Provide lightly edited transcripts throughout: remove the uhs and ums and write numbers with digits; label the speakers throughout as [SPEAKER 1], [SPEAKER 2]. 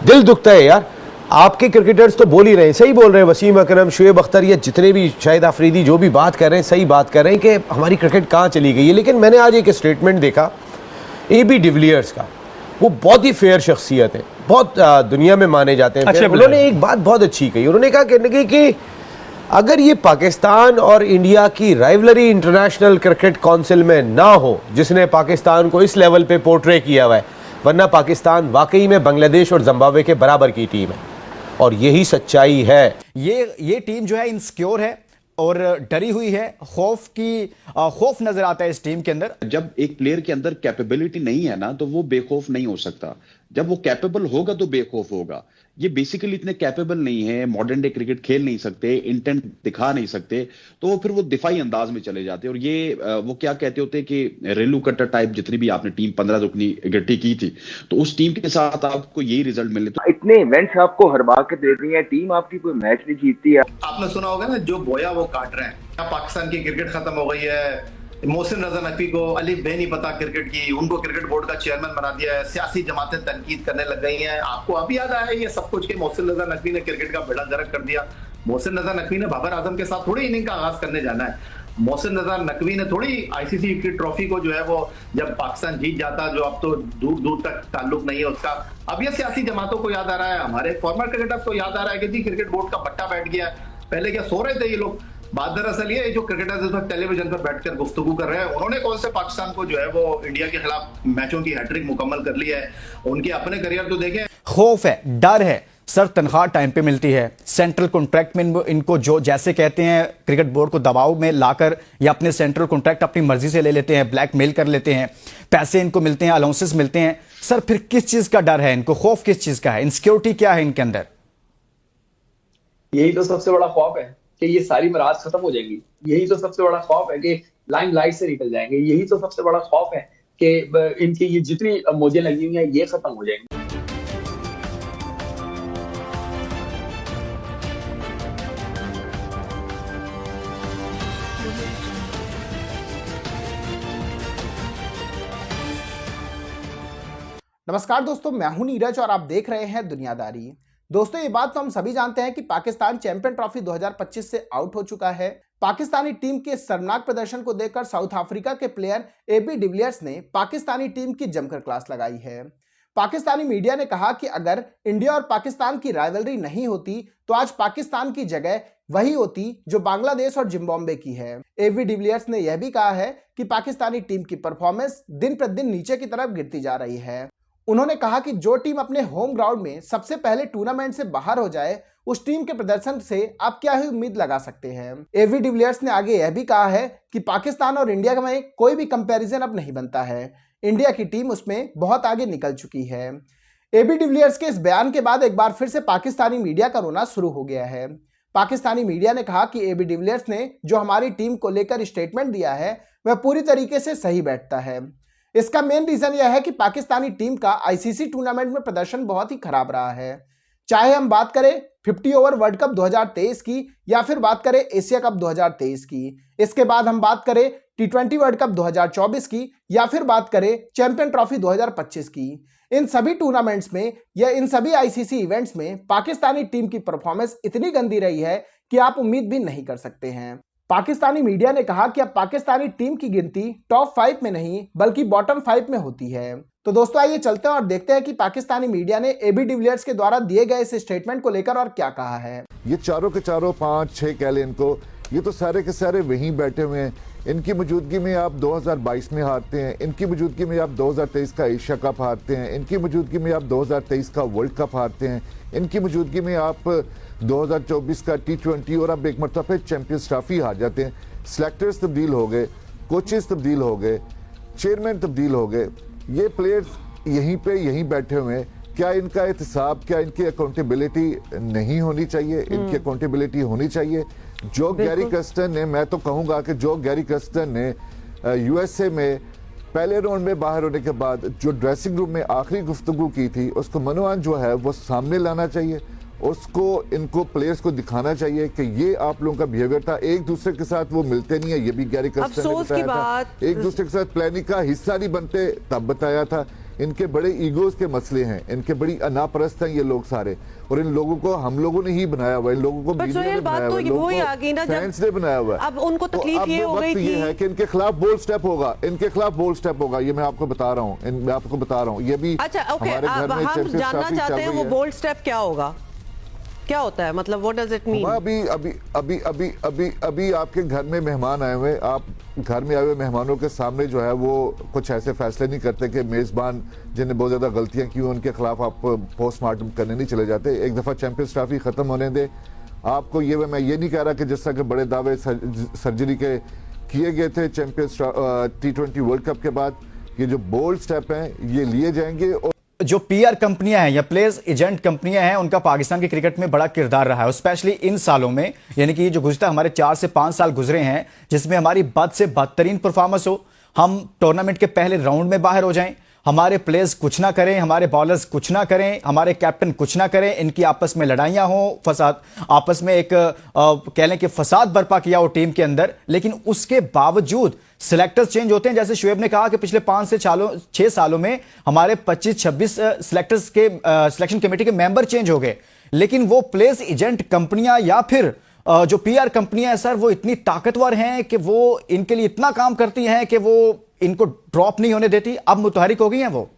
[SPEAKER 1] दिल दुखता है यार। आपके क्रिकेटर्स तो बोल ही रहे हैं, सही बोल रहे हैं, वसीम अकरम, शुएब अख्तर, या जितने भी, शाहिद अफरीदी, जो भी बात कर रहे हैं सही बात कर रहे हैं कि हमारी क्रिकेट कहाँ चली गई है। लेकिन मैंने आज एक स्टेटमेंट देखा AB डिविलियर्स का, वो बहुत ही फेयर शख्सियत है, बहुत दुनिया में माने जाते हैं।
[SPEAKER 2] अच्छा,
[SPEAKER 1] उन्होंने एक बात बहुत अच्छी कही, उन्होंने कहा कि अगर ये पाकिस्तान और इंडिया की राइवलरी इंटरनेशनल क्रिकेट काउंसिल में ना हो, जिसने पाकिस्तान को इस लेवल पे पोर्ट्रे किया हुआ है, वरना पाकिस्तान वाकई में बांग्लादेश और जिम्बाब्वे के बराबर की टीम है, और यही सच्चाई है।
[SPEAKER 2] ये टीम जो है इनसिक्योर है और डरी हुई है, खौफ नजर आता है इस टीम के अंदर।
[SPEAKER 3] जब एक प्लेयर के अंदर कैपेबिलिटी नहीं है ना, तो वो बेखौफ नहीं हो सकता। जब वो कैपेबल होगा तो बेखौफ होगा। ये बेसिकली इतने कैपेबल नहीं है, मॉडर्न डे क्रिकेट खेल नहीं सकते, इंटेंट दिखा नहीं सकते, तो फिर वो दिफाई अंदाज में चले जाते हैं। और ये वो क्या कहते होते हैं कि रेलू कट्टर टाइप, जितनी भी आपने टीम 15 रुकनी इकट्ठी की थी, तो उस टीम के साथ आपको यही रिजल्ट मिले। तो
[SPEAKER 4] इतने इवेंट्स आपको हरवा के दे रही है, टीम आपकी कोई मैच नहीं जीतती है।
[SPEAKER 5] आपने सुना होगा ना, जो बोया वो काट रहे हैं। पाकिस्तान की क्रिकेट खत्म हो गई है। मोहसिन रजा नकवी को अलीफ बे नहीं पता क्रिकेट की, उनको क्रिकेट बोर्ड का चेयरमैन बना दिया है। सियासी जमातें तनकीद करने लग गई हैं। आपको अभी याद आया ये सब कुछ कि मोहसिन रजा नकवी ने क्रिकेट का बेड़ा गर्क कर दिया। मोहसिन रजा नकवी ने बाबर आजम के साथ थोड़ी इनिंग का आगाज करने जाना है। मोहसिन रजा नकवी ने थोड़ी ICC की ट्रॉफी को जो है वो जब पाकिस्तान जीत जाता, जो अब तो दूर दूर तक ताल्लुक नहीं है उसका, अब ये सियासी जमातों को याद आ रहा है, हमारे फॉर्मर क्रिकेटर्स को याद आ रहा है कि जी क्रिकेट बोर्ड का पट्टा बैठ गया है। पहले क्या सो रहे थे ये लोग? बात दरअसल ये जो क्रिकेटर्स इस वक्त टेलीविजन पर बैठकर गुफ्तगू कर रहे हैं, उन्होंने कौन से पाकिस्तान को जो है वो इंडिया के खिलाफ मैचों की हैट्रिक मुकम्मल कर ली है। उनके अपने करियर तो देखें।
[SPEAKER 2] खौफ है, डर है, सर तनख्वाह टाइम पे मिलती है, सेंट्रल कॉन्ट्रैक्ट में इनको जो जैसे कहते हैं क्रिकेट बोर्ड को दबाव में लाकर या अपने सेंट्रल कॉन्ट्रैक्ट अपनी मर्जी से ले लेते हैं, ब्लैकमेल कर लेते हैं, पैसे इनको मिलते हैं, अलाउंसेस मिलते हैं। सर फिर किस चीज का डर है इनको, खौफ किस चीज का है, इनसिक्योरिटी क्या है इनके अंदर?
[SPEAKER 6] यही तो सबसे बड़ा खौफ है कि ये सारी मराज खत्म हो जाएंगी। यही तो सबसे बड़ा खौफ है कि लाइमलाइट से निकल जाएंगे। यही तो सबसे बड़ा खौफ है कि इनकी ये जितनी मौजें लगी हुई हैं ये खत्म हो जाएंगी।
[SPEAKER 7] नमस्कार दोस्तों, मैं हूं नीरज और आप देख रहे हैं दुनियादारी। दोस्तों, ये बात तो हम सभी जानते हैं कि पाकिस्तान चैंपियन ट्रॉफी 2025 से आउट हो चुका है। पाकिस्तानी टीम के शर्मनाक प्रदर्शन को देखकर साउथ अफ्रीका के प्लेयर AB डिविलियर्स ने पाकिस्तानी टीम की जमकर क्लास लगाई है। पाकिस्तानी मीडिया ने कहा कि अगर इंडिया और पाकिस्तान की राइवलरी नहीं होती तो आज पाकिस्तान की जगह वही होती जो बांग्लादेश और जिम्बाब्वे की है। AB डिविलियर्स ने यह भी कहा है कि पाकिस्तानी टीम की परफॉर्मेंस दिन प्रतिदिन नीचे की तरफ गिरती जा रही है। उन्होंने कहा कि जो टीम अपने होम ग्राउंड में सबसे पहले टूर्नामेंट से बाहर हो जाए, उस टीम के प्रदर्शन से आप क्या ही उम्मीद लगा सकते हैं। AB डिविलियर्स ने आगे यह भी कहा है कि पाकिस्तान और इंडिया में कोई भी कंपैरिजन अब नहीं बनता है। इंडिया की टीम उसमें बहुत आगे निकल चुकी है। AB डिविलियर्स के इस बयान के बाद एक बार फिर से पाकिस्तानी मीडिया का रोना शुरू हो गया है। पाकिस्तानी मीडिया ने कहा कि AB डिविलियर्स ने जो हमारी टीम को लेकर स्टेटमेंट दिया है वह पूरी तरीके से सही बैठता है। इसका मेन रीजन यह है कि पाकिस्तानी टीम का ICC टूर्नामेंट में प्रदर्शन बहुत ही खराब रहा है। चाहे हम बात करें 50 ओवर वर्ल्ड कप 2023 की या फिर बात करें एशिया कप 2023 की, इसके बाद हम बात करें T20 वर्ल्ड कप 2024 की या फिर बात करें चैंपियन ट्रॉफी 2025 की, इन सभी टूर्नामेंट्स में या इन सभी ICC इवेंट्स में पाकिस्तानी टीम की परफॉर्मेंस इतनी गंदी रही है कि आप उम्मीद भी नहीं कर सकते हैं। पाकिस्तानी मीडिया ने कहा कि अब पाकिस्तानी टीम की गिनती टॉप 5 में नहीं बल्कि बॉटम 5 में होती है। तो दोस्तों, आइए चलते हैं और देखते हैं कि पाकिस्तानी मीडिया ने AB डिविलियर्स के द्वारा दिए गए इस स्टेटमेंट को लेकर और क्या कहा है।
[SPEAKER 8] ये चारों के चारों 5-6 कह लें इनको, ये तो सारे के सारे वहीं बैठे हुए हैं। इनकी मौजूदगी में आप 2022 में हारते हैं, इनकी मौजूदगी में आप 2023 का एशिया कप हारते हैं, इनकी मौजूदगी में आप 2023 का वर्ल्ड कप हारते हैं, इनकी मौजूदगी में आप 2024 का T20 और अब एक मरतबा चैंपियंस ट्रॉफी हार जाते हैं। सेलेक्टर्स तब्दील हो गए, कोचेस तब्दील हो गए, चेयरमैन तब्दील हो गए, ये प्लेयर्स यहीं बैठे हुए हैं। क्या इनका एहतसाब, क्या इनकी अकाउंटेबिलिटी नहीं होनी चाहिए? इनकी अकाउंटेबिलिटी होनी चाहिए। जो गैरी कर्स्टन ने, मैं तो कहूंगा कि जो गैरी कर्स्टन ने USA में पहले राउंड में बाहर होने के बाद जो ड्रेसिंग रूम में आखिरी गुफ्तगू की थी, उसको मनोअन जो है वो सामने लाना चाहिए। उसको इनको प्लेयर्स को दिखाना चाहिए कि ये आप लोगों का बिहेवियर था। एक दूसरे के साथ वो मिलते नहीं है, ये भी गैरी कर्स्टन ने बताया था। एक दूसरे के साथ प्लानिंग का हिस्सा नहीं बनते, तब बताया था। इनके बड़े ईगोज के मसले हैं, इनके बड़ी अनापरस्त हैं ये लोग सारे, और इन लोगों को हम लोगों ने ही बनाया हुआ है, इन लोगों को मीडिया ने बनाया हुआ है, लोगों को फैंस ने बनाया हुआ है।
[SPEAKER 9] अब उनको तकलीफ ये हो गई थी,
[SPEAKER 8] ये है कि इनके खिलाफ बोल्ड स्टेप होगा, इनके खिलाफ बोल्ड स्टेप होगा, ये मैं आपको बता रहा हूँ, मैं आपको बता रहा हूँ। ये भी
[SPEAKER 9] अच्छा ओके,
[SPEAKER 8] हमारे घर में
[SPEAKER 9] हम जानना चाहते हैं वो बोल्ड स्टेप क्या होगा, क्या होता है, मतलब व्हाट डज इट मीन?
[SPEAKER 8] अभी अभी अभी अभी अभी अभी आपके घर में मेहमान आए हुए, आप घर में आए हुए मेहमानों के सामने जो है वो कुछ ऐसे फैसले नहीं करते कि मेजबान जिन्हें बहुत ज्यादा गलतियां की उनके खिलाफ आप पोस्टमार्टम करने नहीं चले जाते। एक दफा चैंपियंस ट्रॉफी खत्म होने दे आपको, ये मैं ये नहीं कह रहा कि जिस तरह के बड़े दावे सर्जरी के किए गए थे चैंपियंस T20 वर्ल्ड कप के बाद, ये जो बोल्ड स्टेप हैं ये लिए जाएंगे। और
[SPEAKER 2] जो पीआर कंपनियां हैं या प्लेयर्स एजेंट कंपनियां हैं उनका पाकिस्तान के क्रिकेट में बड़ा किरदार रहा है, स्पेशली इन सालों में, यानी कि जो गुज़श्ता हमारे 4 से 5 साल गुजरे हैं जिसमें हमारी बद से बदतरीन परफॉर्मेंस हो, हम टूर्नामेंट के पहले राउंड में बाहर हो जाएं, हमारे प्लेयर्स कुछ ना करें, हमारे बॉलर्स कुछ ना करें, हमारे कैप्टन कुछ ना करें, इनकी आपस में लड़ाइयां हो, फसाद, आपस में एक कह लें कि फसाद बर्पा किया हो टीम के अंदर, लेकिन उसके बावजूद सिलेक्टर्स चेंज होते हैं। जैसे शुएब ने कहा कि पिछले 5 से 6 सालों में हमारे 25-26 सिलेक्टर्स के सिलेक्शन कमेटी के मेंबर चेंज हो गए, लेकिन वो प्लेयर्स एजेंट कंपनियां या फिर जो पीआर कंपनियां हैं सर, वो इतनी ताकतवर हैं कि वो इनके लिए इतना काम करती हैं कि वो इनको ड्रॉप नहीं होने देती। अब मुतहरिक हो गई हैं वो।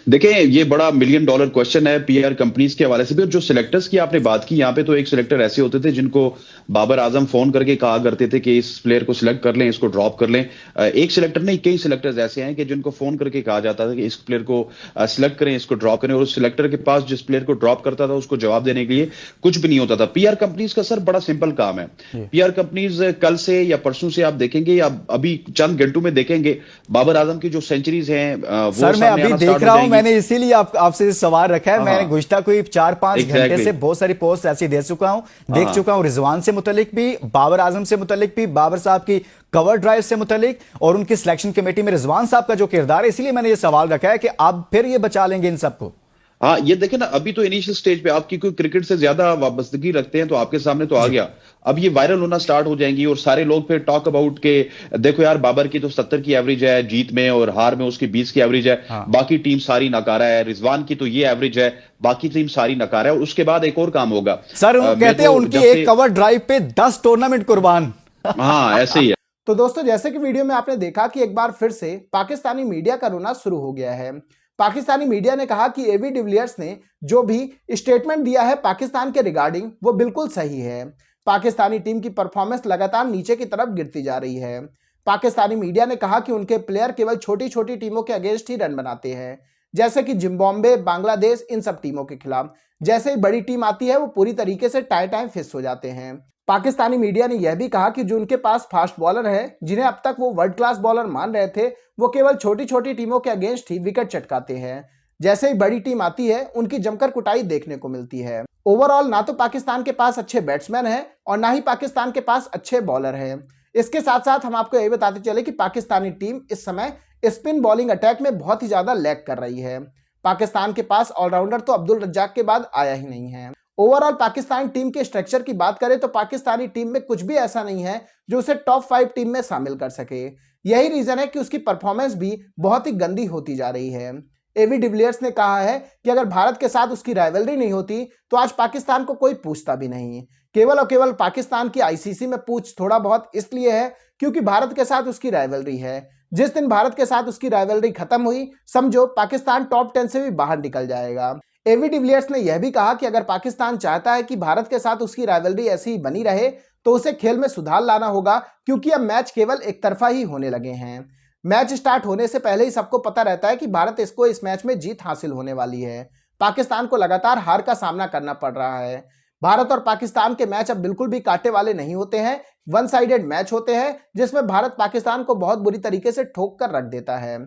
[SPEAKER 3] देखिए ये बड़ा $1 मिलियन क्वेश्चन है पीआर कंपनीज के हवाले से भी। और जो सिलेक्टर्स की आपने बात की, यहाँ पे तो एक सिलेक्टर ऐसे होते थे जिनको बाबर आजम फोन करके कहा करते थे कि इस प्लेयर को सिलेक्ट कर लें, इसको ड्रॉप कर लें। एक सिलेक्टर नहीं, कई सिलेक्टर्स ऐसे हैं कि जिनको फोन करके कहा जाता था कि इस प्लेयर को सिलेक्ट करें, इसको ड्रॉप करें, और उस सिलेक्टर के पास जिस प्लेयर को ड्रॉप करता था उसको जवाब देने के लिए कुछ भी नहीं होता था। पीआर कंपनीज का सर बड़ा सिंपल काम है। पीआर कंपनीज कल से या परसों से आप देखेंगे या अभी चंद घंटों में देखेंगे बाबर आजम की जो सेंचुरीज हैं वो
[SPEAKER 2] सर मैं अभी देख रहा हूं, मैंने इसीलिए आपसे सवाल रखा है। मैंने गुज़श्ता कोई 4-5 घंटे से बहुत सारी पोस्ट ऐसी देख चुका हूं रिजवान से मुतलिक भी, बाबर आजम से मुतलिक भी, बाबर साहब की कवर ड्राइव से मुतलिक, और उनकी सिलेक्शन कमेटी में रिजवान साहब का जो किरदार है, इसलिए मैंने ये सवाल रखा है कि आप फिर ये बचा लेंगे इन सबको।
[SPEAKER 3] हाँ ये देखें ना, अभी तो इनिशियल स्टेज पे आपकी कोई क्रिकेट से ज्यादा वाबस्तगी रखते हैं तो आपके सामने तो आ गया, अब ये वायरल होना स्टार्ट हो जाएंगी और सारे लोग फिर टॉक अबाउट के देखो यार बाबर की तो 70 की एवरेज है जीत में और हार में, उसकी 20 की एवरेज है, बाकी टीम सारी नकारा है। रिजवान की तो ये एवरेज है, बाकी टीम सारी नकारा है। और उसके बाद एक और काम होगा
[SPEAKER 2] सर, कहते हैं उनकी एक कवर ड्राइव पे 10 टूर्नामेंट कुर्बान।
[SPEAKER 3] हाँ ऐसे ही है।
[SPEAKER 7] तो दोस्तों, जैसे कि वीडियो में आपने देखा कि एक बार फिर से पाकिस्तानी मीडिया का रोना शुरू हो गया है। पाकिस्तानी मीडिया ने कहा कि एवी डिविलियर्स ने जो भी स्टेटमेंट दिया है पाकिस्तान के रिगार्डिंग वो बिल्कुल सही है। पाकिस्तानी टीम की परफॉर्मेंस लगातार नीचे की तरफ गिरती जा रही है। पाकिस्तानी मीडिया ने कहा कि उनके प्लेयर केवल छोटी छोटी टीमों के अगेंस्ट ही रन बनाते हैं, जैसे कि जिम्बाब्वे, बांग्लादेश, इन सब टीमों के खिलाफ। जैसे ही बड़ी टीम आती है वो पूरी तरीके से टाइम फिस हो जाते हैं। पाकिस्तानी मीडिया ने यह भी कहा कि जो उनके पास फास्ट बॉलर है, जिन्हें अब तक वो वर्ल्ड क्लास बॉलर मान रहे थे, वो केवल छोटी छोटी टीमों के अगेंस्ट ही विकेट चटकाते हैं। जैसे ही बड़ी टीम आती है उनकी जमकर कुटाई देखने को मिलती है। ओवरऑल ना तो पाकिस्तान के पास अच्छे बैट्समैन हैं और ना ही पाकिस्तान के पास अच्छे बॉलर हैं। इसके साथ साथ हम आपको ये बताते चले कि पाकिस्तानी टीम इस समय स्पिन बॉलिंग अटैक में बहुत ही ज्यादा लैग कर रही है। पाकिस्तान के पास ऑलराउंडर तो अब्दुल रज्जाक के बाद आया ही नहीं है। ओवरऑल पाकिस्तान टीम के स्ट्रक्चर की बात करें तो पाकिस्तानी टीम में कुछ भी ऐसा नहीं है जो उसे टॉप 5 टीम में शामिल कर सके। यही रीजन है कि उसकी परफॉर्मेंस भी बहुत ही गंदी होती जा रही है। एवी डिविलियर्स ने कहा है कि अगर भारत के साथ उसकी राइवलरी नहीं होती तो आज पाकिस्तान को कोई पूछता भी नहीं। केवल और केवल पाकिस्तान की आईसीसी में पूछ थोड़ा बहुत इसलिए है क्योंकि भारत के साथ उसकी राइवलरी है। जिस दिन भारत के साथ उसकी राइवलरी खत्म हुई, समझो पाकिस्तान टॉप 10 से भी बाहर निकल जाएगा। एवी डिविलियर्स ने यह भी कहा कि अगर पाकिस्तान चाहता है कि भारत के साथ उसकी राइवलरी ऐसी ही बनी रहे तो उसे खेल में सुधार लाना होगा, क्योंकि अब मैच केवल एक तरफा ही होने लगे हैं। मैच स्टार्ट होने से पहले ही सबको पता रहता है कि भारत इसको इस मैच में जीत हासिल होने वाली है। पाकिस्तान को लगातार हार का सामना करना पड़ रहा है। भारत और पाकिस्तान के मैच अब बिल्कुल भी कांटे वाले नहीं होते हैं, वन साइडेड मैच होते हैं जिसमें भारत पाकिस्तान को बहुत बुरी तरीके से ठोक कर रख देता है।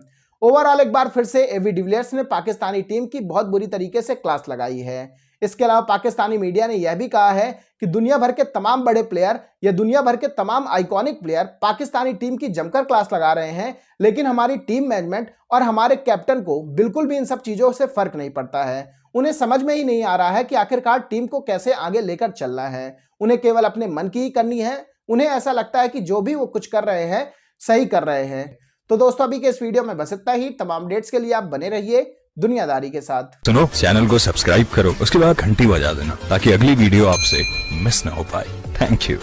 [SPEAKER 7] ओवरऑल एक बार फिर से एवी डिविलियर्स ने पाकिस्तानी टीम की बहुत बुरी तरीके से क्लास लगाई है। इसके अलावा पाकिस्तानी मीडिया ने यह भी कहा है कि दुनिया भर के तमाम बड़े प्लेयर या दुनिया भर के तमाम आइकॉनिक प्लेयर पाकिस्तानी टीम की जमकर क्लास लगा रहे हैं, लेकिन हमारी टीम मैनेजमेंट और हमारे कैप्टन को बिल्कुल भी इन सब चीजों से फर्क नहीं पड़ता है। उन्हें समझ में ही नहीं आ रहा है कि आखिरकार टीम को कैसे आगे लेकर चलना है। उन्हें केवल अपने मन की ही करनी है। उन्हें ऐसा लगता है कि जो भी वो कुछ कर रहे हैं सही कर रहे हैं। तो दोस्तों अभी के इस वीडियो में बस इतना ही। तमाम अपडेट्स के लिए आप बने रहिए दुनियादारी के साथ।
[SPEAKER 10] सुनो, चैनल को सब्सक्राइब करो, उसके बाद घंटी बजा देना ताकि अगली वीडियो आपसे मिस ना हो पाए। Thank you.